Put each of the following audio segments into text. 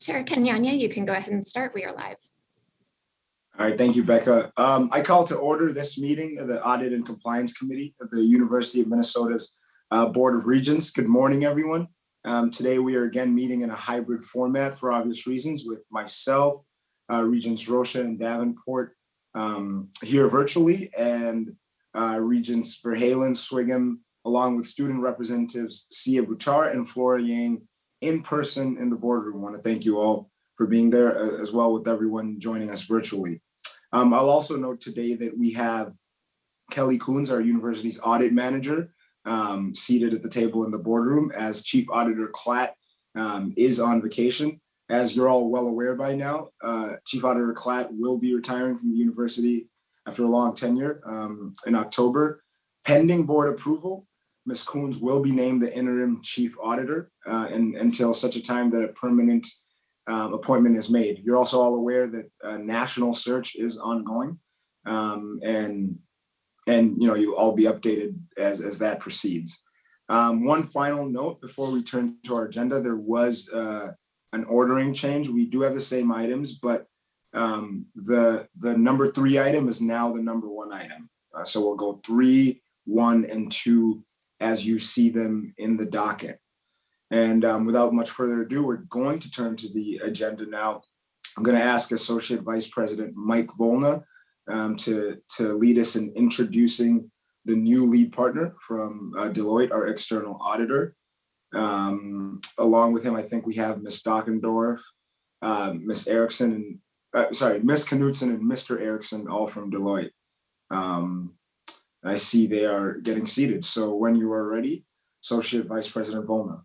Chair Kenyanya, you can go ahead and start. We are live. All right, thank you, Becca. I call to order this meeting of the Audit and Compliance Committee of the University of Minnesota's Board of Regents. Good morning, everyone. Today we are again meeting in a hybrid format for obvious reasons with myself, Regents Rocha and Davenport here virtually, and Regents Verhalen, Swigum, along with student representatives Sia Buttar and Flora Yang in person in the boardroom. I want to thank you all for being there, as well with everyone joining us virtually. I'll also note today that we have Kelly Coons, our university's audit manager, seated at the table in the boardroom, as Chief Auditor Klatt is on vacation. As you're all well aware by now, Chief Auditor Klatt will be retiring from the university after a long tenure in October. Pending board approval, Ms. Coons will be named the interim chief auditor until such a time that a permanent appointment is made. You're also all aware that a national search is ongoing, and you'll all be updated as that proceeds. One final note before we turn to our agenda: there was an ordering change. We do have the same items, but the number 3 item is now the number 1 item. So we'll go 3, 1, and 2 as you see them in the docket. And without much further ado, we're going to turn to the agenda now. I'm going to ask Associate Vice President Mike Volna to lead us in introducing the new lead partner from Deloitte, our external auditor. Along with him, I think we have Ms. Dockendorf, Ms. Erickson, and Ms. Knudsen and Mr. Erickson, all from Deloitte. I see they are getting seated. So when you are ready, Associate Vice President Volna.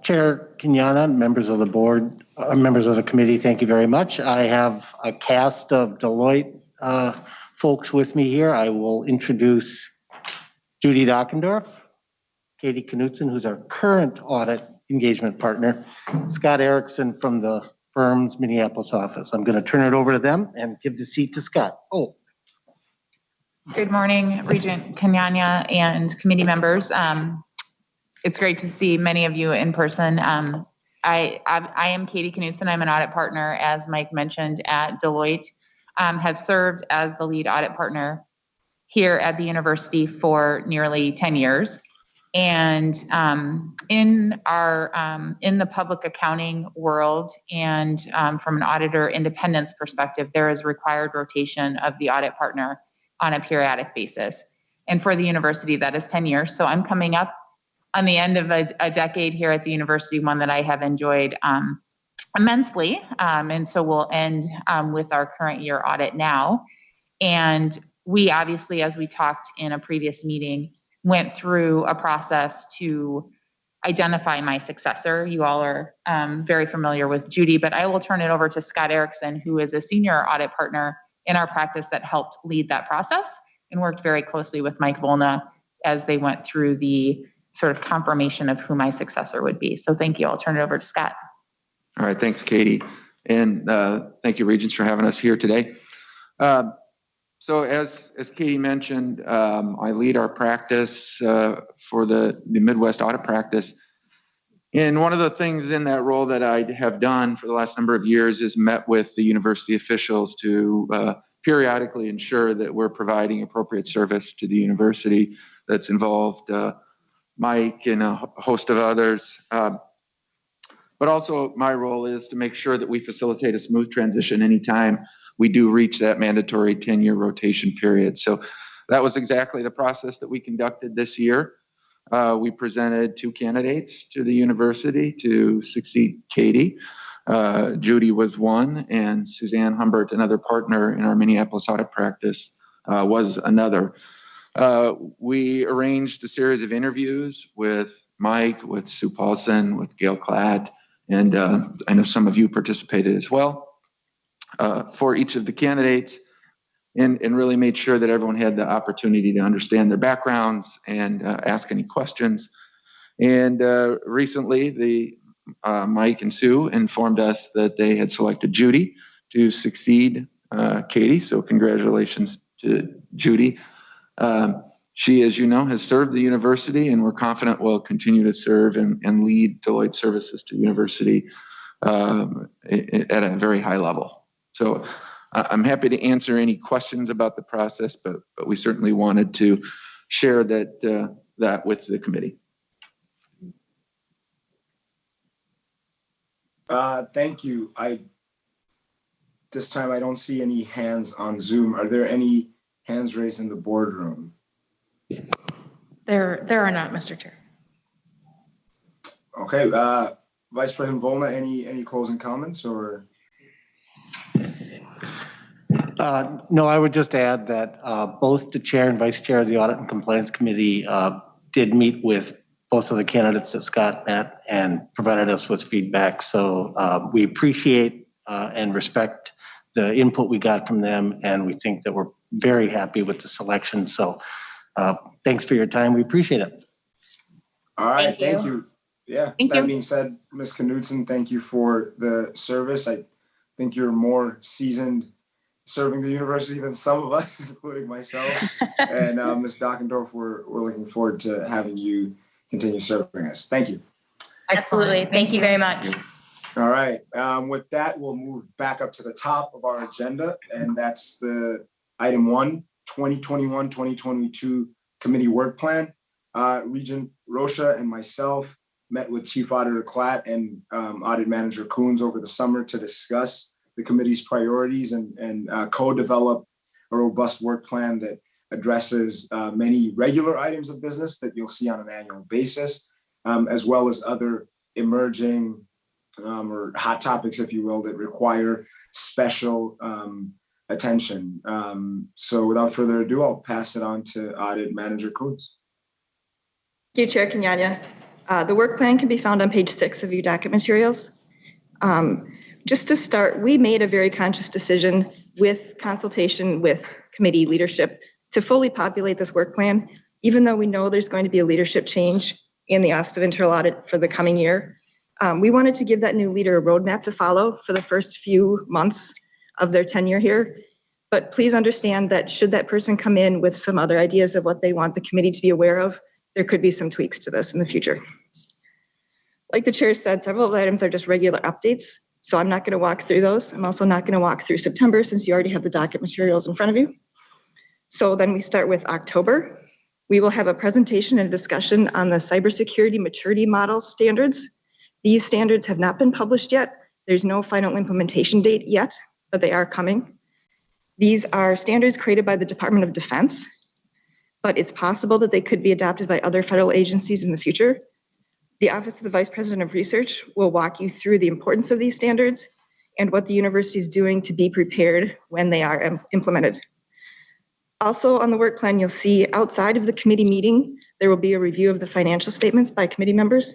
Chair Kenyanya, members of the board, members of the committee, thank you very much. I have a cast of Deloitte folks with me here. I will introduce Judy Dockendorf, Katie Knudsen, who's our current audit engagement partner, Scott Erickson from the firm's Minneapolis office. I'm going to turn it over to them and give the seat to Scott. Oh. Good morning, Regent Kenyanya and committee members. It's great to see many of you in person. I am Katie Knudsen. I'm an audit partner, as Mike mentioned, at Deloitte. Have served as the lead audit partner here at the university for nearly 10 years. And in the public accounting world and from an auditor independence perspective, there is required rotation of the audit partner on a periodic basis. And for the university, that is 10 years. So I'm coming up on the end of a decade here at the university, one that I have enjoyed immensely. And so we'll end with our current year audit now. And we obviously, as we talked in a previous meeting, went through a process to identify my successor. You all are very familiar with Judy, but I will turn it over to Scott Erickson, who is a senior audit partner in our practice that helped lead that process and worked very closely with Mike Volna as they went through the sort of confirmation of who my successor would be. So thank you. I'll turn it over to Scott. All right, thanks, Katie. And thank you, Regents, for having us here today. So as Katie mentioned, I lead our practice for the Midwest audit practice. And one of the things in that role that I have done for the last number of years is met with the university officials to periodically ensure that we're providing appropriate service to the university. That's involved Mike and a host of others. But also my role is to make sure that we facilitate a smooth transition anytime we do reach that mandatory 10-year rotation period. So that was exactly the process that we conducted this year. We presented 2 candidates to the university to succeed Katie. Judy was one, and Suzanne Humbert, another partner in our Minneapolis audit practice, was another. We arranged a series of interviews with Mike, with Sue Paulson, with Gail Klatt, and I know some of you participated as well for each of the candidates, and really made sure that everyone had the opportunity to understand their backgrounds and ask any questions. And recently, Mike and Sue informed us that they had selected Judy to succeed Katie. So congratulations to Judy. She, as you know, has served the university, and we're confident will continue to serve and lead Deloitte Services to University at a very high level. So I'm happy to answer any questions about the process, but we certainly wanted to share that with the committee. Thank you. This time I don't see any hands on Zoom. Are there any hands raised in the boardroom? There are not, Mr. Chair. Okay, Vice President Volna, any closing comments or? No, I would just add that both the chair and vice chair of the Audit and Compliance Committee did meet with both of the candidates that Scott met and provided us with feedback. So we appreciate and respect the input we got from them, and we think that we're very happy with the selection. So thanks for your time. We appreciate it. All right, thank you. Yeah, Thank that you. being said, Ms. Knudsen, thank you for the service. I think you're more seasoned serving the university than some of us, including myself. And Ms. Dockendorf, we're looking forward to having you continue serving us. Thank you. Absolutely. Thank you very much. All right, with that, we'll move back up to the top of our agenda, and that's the item 1, 2021-2022 committee work plan. Regent Rocha and myself met with Chief Auditor Klatt and Audit Manager Coons over the summer to discuss the committee's priorities and co-develop a robust work plan that addresses many regular items of business that you'll see on an annual basis, as well as other emerging or hot topics, if you will, that require special attention. So without further ado, I'll pass it on to Audit Manager Coons. Thank you, Chair Kenyanya. The work plan can be found on page 6 of your docket materials. Just to start, we made a very conscious decision with consultation with committee leadership to fully populate this work plan, even though we know there's going to be a leadership change in the Office of Internal Audit for the coming year. We wanted to give that new leader a roadmap to follow for the first few months of their tenure here. But please understand that should that person come in with some other ideas of what they want the committee to be aware of, there could be some tweaks to this in the future. Like the chair said, several of the items are just regular updates, so I'm not going to walk through those. I'm also not going to walk through September since you already have the docket materials in front of you. So then we start with October. We will have a presentation and discussion on the cybersecurity maturity model standards. These standards have not been published yet. There's no final implementation date yet, but they are coming. These are standards created by the Department of Defense, but it's possible that they could be adopted by other federal agencies in the future. The Office of the Vice President of Research will walk you through the importance of these standards and what the university is doing to be prepared when they are implemented. Also on the work plan, you'll see outside of the committee meeting, there will be a review of the financial statements by committee members.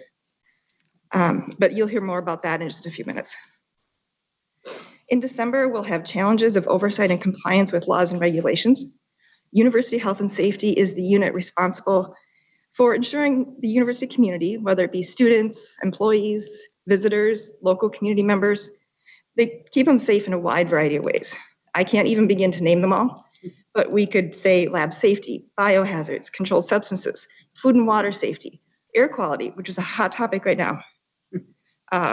But you'll hear more about that in just a few minutes. In December, we'll have challenges of oversight and compliance with laws and regulations. University Health and Safety is the unit responsible for ensuring the university community, whether it be students, employees, visitors, local community members, they keep them safe in a wide variety of ways. I can't even begin to name them all, but we could say lab safety, biohazards, controlled substances, food and water safety, air quality, which is a hot topic right now,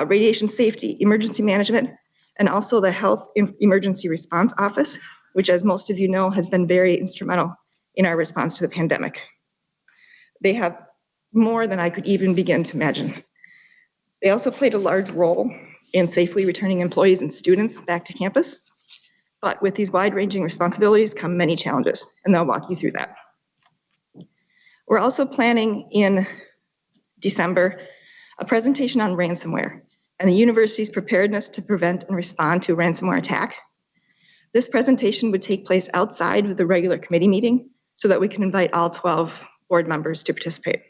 radiation safety, emergency management, and also the Health Emergency Response Office, which, as most of you know, has been very instrumental in our response to the pandemic. They have more than I could even begin to imagine. They also played a large role in safely returning employees and students back to campus. But with these wide-ranging responsibilities come many challenges, and they'll walk you through that. We're also planning in December a presentation on ransomware and the university's preparedness to prevent and respond to a ransomware attack. This presentation would take place outside of the regular committee meeting so that we can invite all 12 board members to participate.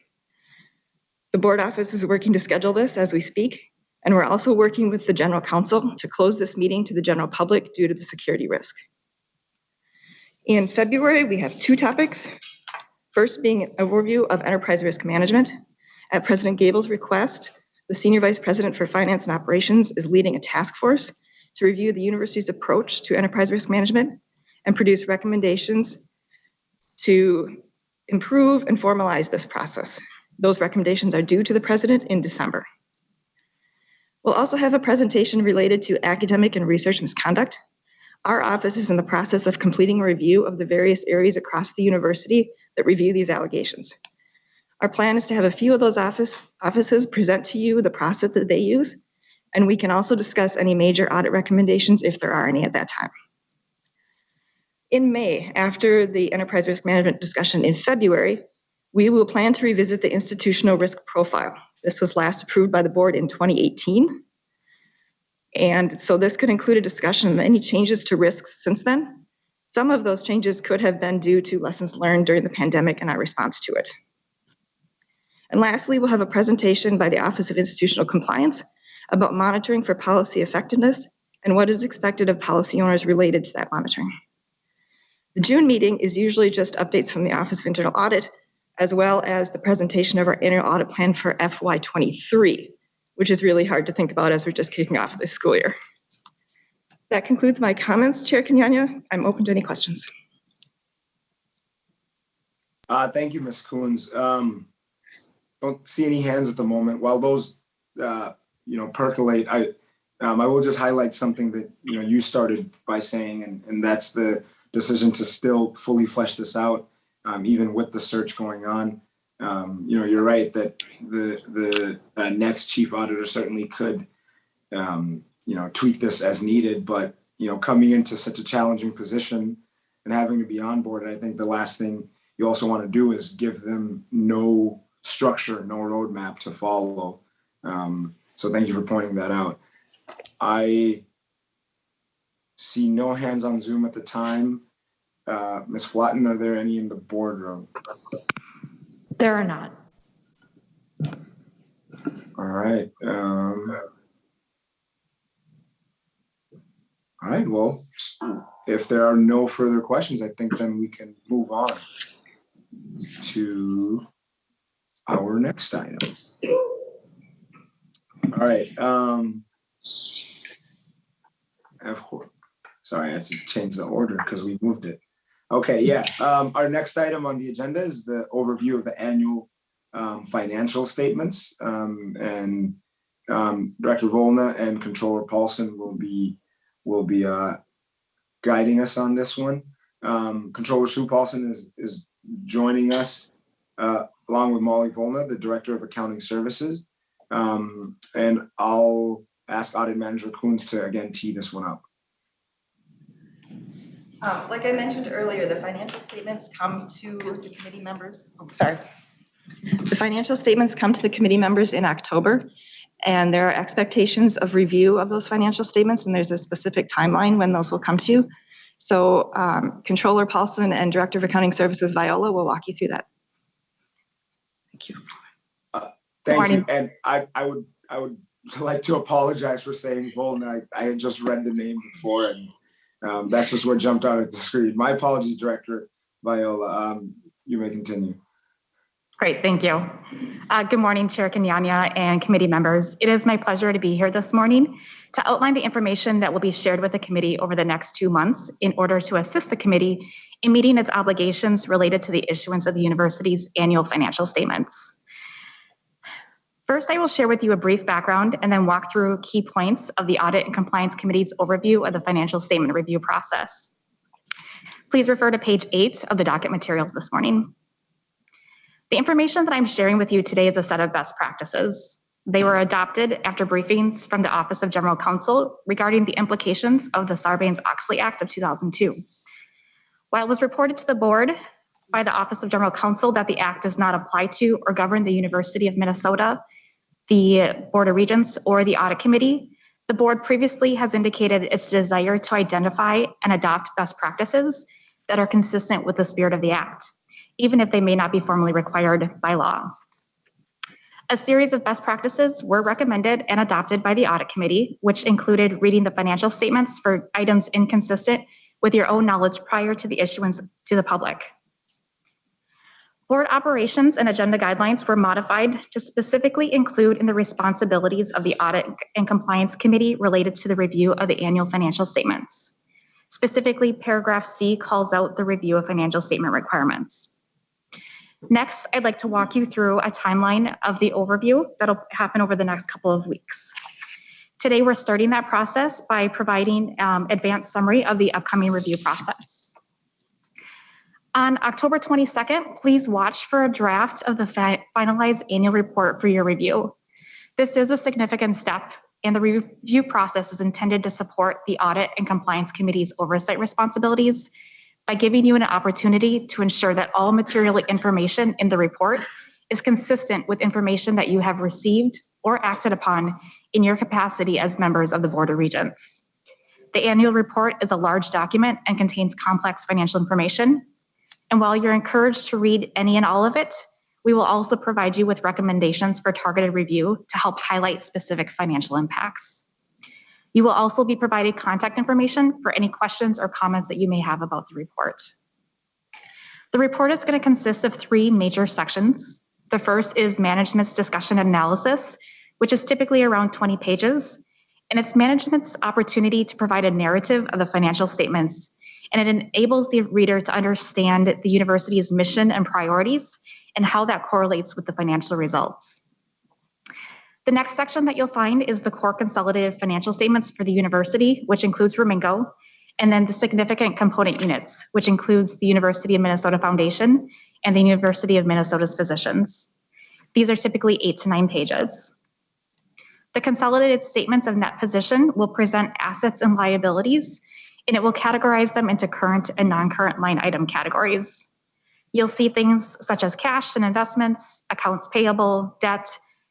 The board office is working to schedule this as we speak, and we're also working with the general counsel to close this meeting to the general public due to the security risk. In February, we have 2 topics. First being an overview of enterprise risk management. At President Gable's request, the Senior Vice President for Finance and Operations is leading a task force to review the university's approach to enterprise risk management and produce recommendations to improve and formalize this process. Those recommendations are due to the president in December. We'll also have a presentation related to academic and research misconduct. Our office is in the process of completing a review of the various areas across the university that review these allegations. Our plan is to have a few of those offices present to you the process that they use, and we can also discuss any major audit recommendations if there are any at that time. In May, after the enterprise risk management discussion in February, we will plan to revisit the institutional risk profile. This was last approved by the board in 2018. And so this could include a discussion of any changes to risks since then. Some of those changes could have been due to lessons learned during the pandemic and our response to it. And lastly, we'll have a presentation by the Office of Institutional Compliance about monitoring for policy effectiveness and what is expected of policy owners related to that monitoring. The June meeting is usually just updates from the Office of Internal Audit, as well as the presentation of our annual audit plan for FY23, which is really hard to think about as we're just kicking off this school year. That concludes my comments, Chair Kenyanya. I'm open to any questions. Thank you, Ms. Coons. Don't see any hands at the moment. While those, percolate, I will just highlight something that, you started by saying, and that's the decision to still fully flesh this out, even with the search going on. You're right that the next chief auditor certainly could, tweak this as needed, but, coming into such a challenging position and having to be on board, I think the last thing you also want to do is give them no structure, no roadmap to follow. So thank you for pointing that out. I see no hands on Zoom at the time. Ms. Flatten, are there any in the boardroom? There are not. All right. All right, well, if there are no further questions, I think then we can move on to our next item. All right. Sorry, I had to change the order because we moved it. Okay, yeah. Our next item on the agenda is the overview of the annual financial statements. And Director Volna and Controller Paulson will be guiding us on this one. Controller Sue Paulson is joining us along with Molly Volna, the Director of Accounting Services. And I'll ask Audit Manager Coons to again tee this one up. Like I mentioned earlier, the financial statements come to the committee members. The financial statements come to the committee members in October, and there are expectations of review of those financial statements, and there's a specific timeline when those will come to you. So Controller Paulson and Director of Accounting Services Viola will walk you through that. Thank you. Thank you. And I would like to apologize for saying Volna. I had just read the name before, and that's just what jumped out at the screen. My apologies, Director Viola. You may continue. Great, thank you. Good morning, Chair Kenyanya and committee members. It is my pleasure to be here this morning to outline the information that will be shared with the committee over the next 2 months in order to assist the committee in meeting its obligations related to the issuance of the university's annual financial statements. First, I will share with you a brief background and then walk through key points of the Audit and Compliance Committee's overview of the financial statement review process. Please refer to page 8 of the docket materials this morning. The information that I'm sharing with you today is a set of best practices. They were adopted after briefings from the Office of General Counsel regarding the implications of the Sarbanes-Oxley Act of 2002. While it was reported to the board by the Office of General Counsel that the act does not apply to or govern the University of Minnesota, the Board of Regents, or the Audit Committee, the board previously has indicated its desire to identify and adopt best practices that are consistent with the spirit of the act, even if they may not be formally required by law. A series of best practices were recommended and adopted by the Audit Committee, which included reading the financial statements for items inconsistent with your own knowledge prior to the issuance to the public. Board operations and agenda guidelines were modified to specifically include in the responsibilities of the Audit and Compliance Committee related to the review of the annual financial statements. Specifically, paragraph C calls out the review of financial statement requirements. Next, I'd like to walk you through a timeline of the overview that'll happen over the next couple of weeks. Today, we're starting that process by providing advanced summary of the upcoming review process. On October 22nd, please watch for a draft of the finalized annual report for your review. This is a significant step, and the review process is intended to support the Audit and Compliance Committee's oversight responsibilities by giving you an opportunity to ensure that all material information in the report is consistent with information that you have received or acted upon in your capacity as members of the Board of Regents. The annual report is a large document and contains complex financial information. And while you're encouraged to read any and all of it, we will also provide you with recommendations for targeted review to help highlight specific financial impacts. You will also be provided contact information for any questions or comments that you may have about the report. The report is going to consist of 3 major sections. The first is management's discussion and analysis, which is typically around 20 pages. And it's management's opportunity to provide a narrative of the financial statements. And it enables the reader to understand the university's mission and priorities and how that correlates with the financial results. The next section that you'll find is the core consolidated financial statements for the university, which includes Remingo, and then the significant component units, which includes the University of Minnesota Foundation and the University of Minnesota's physicians. These are typically 8 to 9 pages. The consolidated statements of net position will present assets and liabilities, and it will categorize them into current and non-current line item categories. You'll see things such as cash and investments, accounts payable, debt,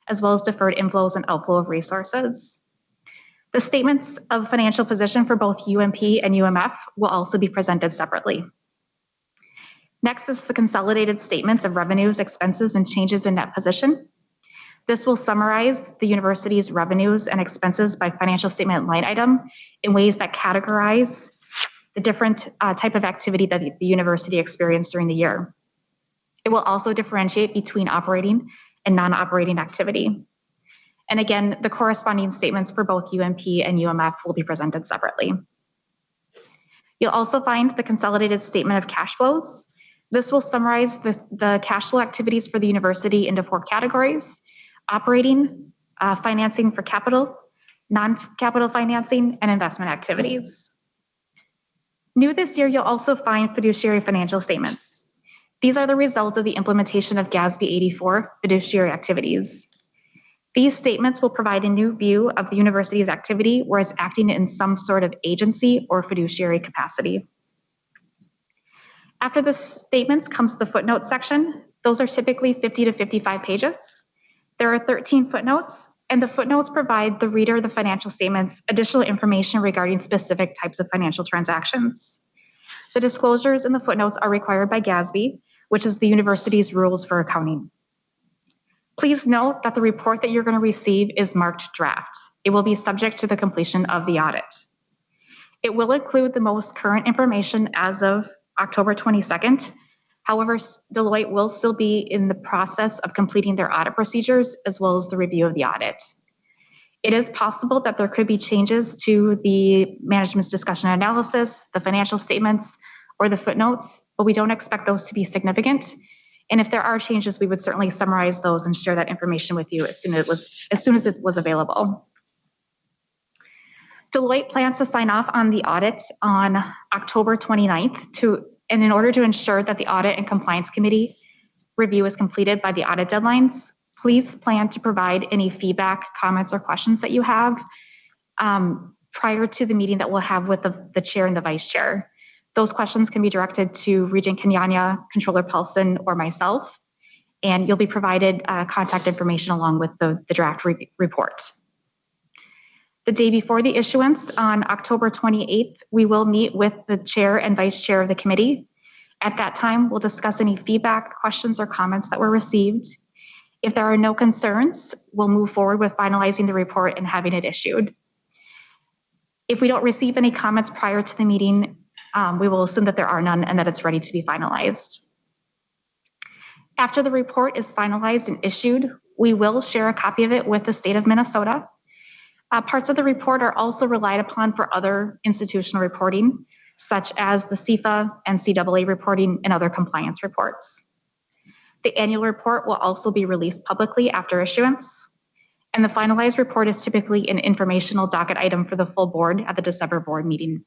as well as deferred inflows and outflow of resources. The statements of financial position for both UMP and UMF will also be presented separately. Next is the consolidated statements of revenues, expenses, and changes in net position. This will summarize the university's revenues and expenses by financial statement line item in ways that categorize the different type of activity that the university experienced during the year. It will also differentiate between operating and non-operating activity. And again, the corresponding statements for both UMP and UMF will be presented separately. You'll also find the consolidated statement of cash flows. This will summarize the cash flow activities for the university into 4 categories: operating, financing for capital, non-capital financing, and investment activities. New this year, you'll also find fiduciary financial statements. These are the result of the implementation of GASB 84 fiduciary activities. These statements will provide a new view of the university's activity, whereas acting in some sort of agency or fiduciary capacity. After the statements comes the footnote section. Those are typically 50 to 55 pages. There are 13 footnotes, and the footnotes provide the reader of the financial statements additional information regarding specific types of financial transactions. The disclosures in the footnotes are required by GASB, which is the university's rules for accounting. Please note that the report that you're going to receive is marked draft. It will be subject to the completion of the audit. It will include the most current information as of October 22nd. However, Deloitte will still be in the process of completing their audit procedures as well as the review of the audit. It is possible that there could be changes to the management's discussion and analysis, the financial statements, or the footnotes, but we don't expect those to be significant. And if there are changes, we would certainly summarize those and share that information with you as soon as it was available. Deloitte plans to sign off on the audit on October 29th and in order to ensure that the Audit and Compliance Committee review is completed by the audit deadlines, please plan to provide any feedback, comments, or questions that you have prior to the meeting that we'll have with the chair and the vice chair. Those questions can be directed to Regent Kenyanya, Controller Paulson, or myself, and you'll be provided contact information along with the draft report. The day before the issuance, on October 28th, we will meet with the chair and vice chair of the committee. At that time, we'll discuss any feedback, questions, or comments that were received. If there are no concerns, we'll move forward with finalizing the report and having it issued. If we don't receive any comments prior to the meeting, we will assume that there are none and that it's ready to be finalized. After the report is finalized and issued, we will share a copy of it with the state of Minnesota. Parts of the report are also relied upon for other institutional reporting, such as the CFA and CAA reporting and other compliance reports. The annual report will also be released publicly after issuance. And the finalized report is typically an informational docket item for the full board at the December board meeting.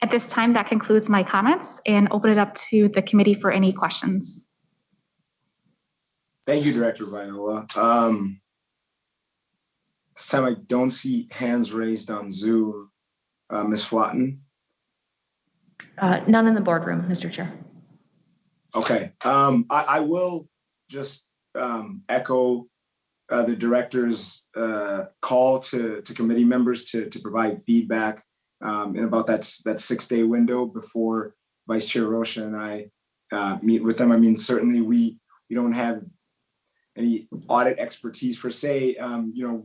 At this time, that concludes my comments, and open it up to the committee for any questions. Thank you, Director Viola. This time I don't see hands raised on Zoom. Ms. Flotten? None in the boardroom, Mr. Chair. Okay, I will just echo the director's call to committee members to provide feedback in about that 6-day window before Vice Chair Rocha and I meet with them. I mean, certainly we don't have any audit expertise per se.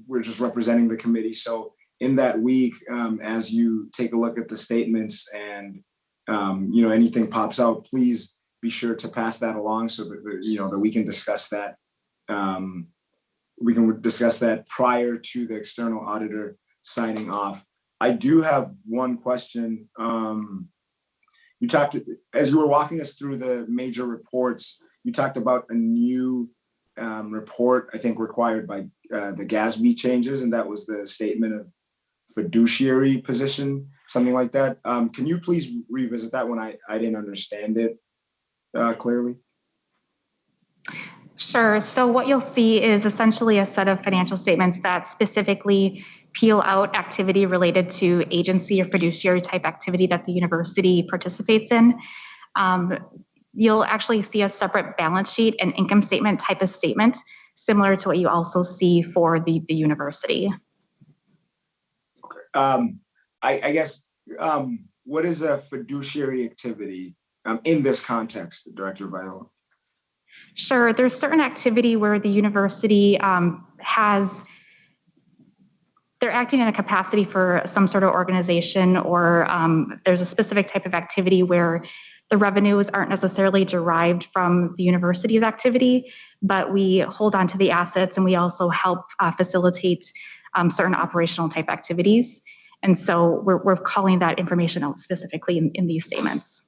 We're just representing the committee. So in that week, as you take a look at the statements and anything pops out, please be sure to pass that along so that that we can discuss that. We can discuss that prior to the external auditor signing off. I do have one question. You talked, as you were walking us through the major reports, you talked about a new report, I think required by the GASB changes, and that was the statement of fiduciary position, something like that. Can you please revisit that one? I didn't understand it clearly. Sure. So what you'll see is essentially a set of financial statements that specifically peel out activity related to agency or fiduciary type activity that the university participates in. You'll actually see a separate balance sheet and income statement type of statement, similar to what you also see for the university. Okay. I guess, what is a fiduciary activity in this context, Director Viola? Sure. There's certain activity where the university they're acting in a capacity for some sort of organization, or there's a specific type of activity where the revenues aren't necessarily derived from the university's activity, but we hold on to the assets and we also help facilitate certain operational type activities. And so we're calling that information out specifically in these statements.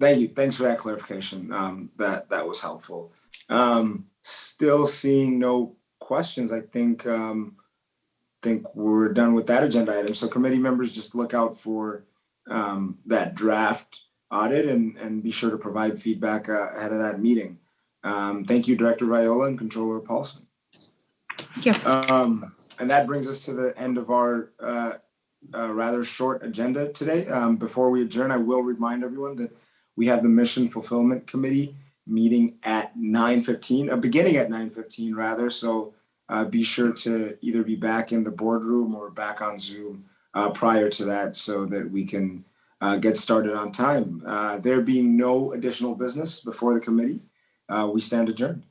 Thank you. Thanks for that clarification. That was helpful. Still seeing no questions. I think we're done with that agenda item. So committee members, just look out for that draft audit and be sure to provide feedback ahead of that meeting. Thank you, Director Viola and Controller Paulson. Thank you. And that brings us to the end of our rather short agenda today. Before we adjourn, I will remind everyone that we have the Mission Fulfillment Committee meeting at 9:15, beginning at 9:15 rather. So be sure to either be back in the boardroom or back on Zoom prior to that so that we can get started on time. There being no additional business before the committee, we stand adjourned.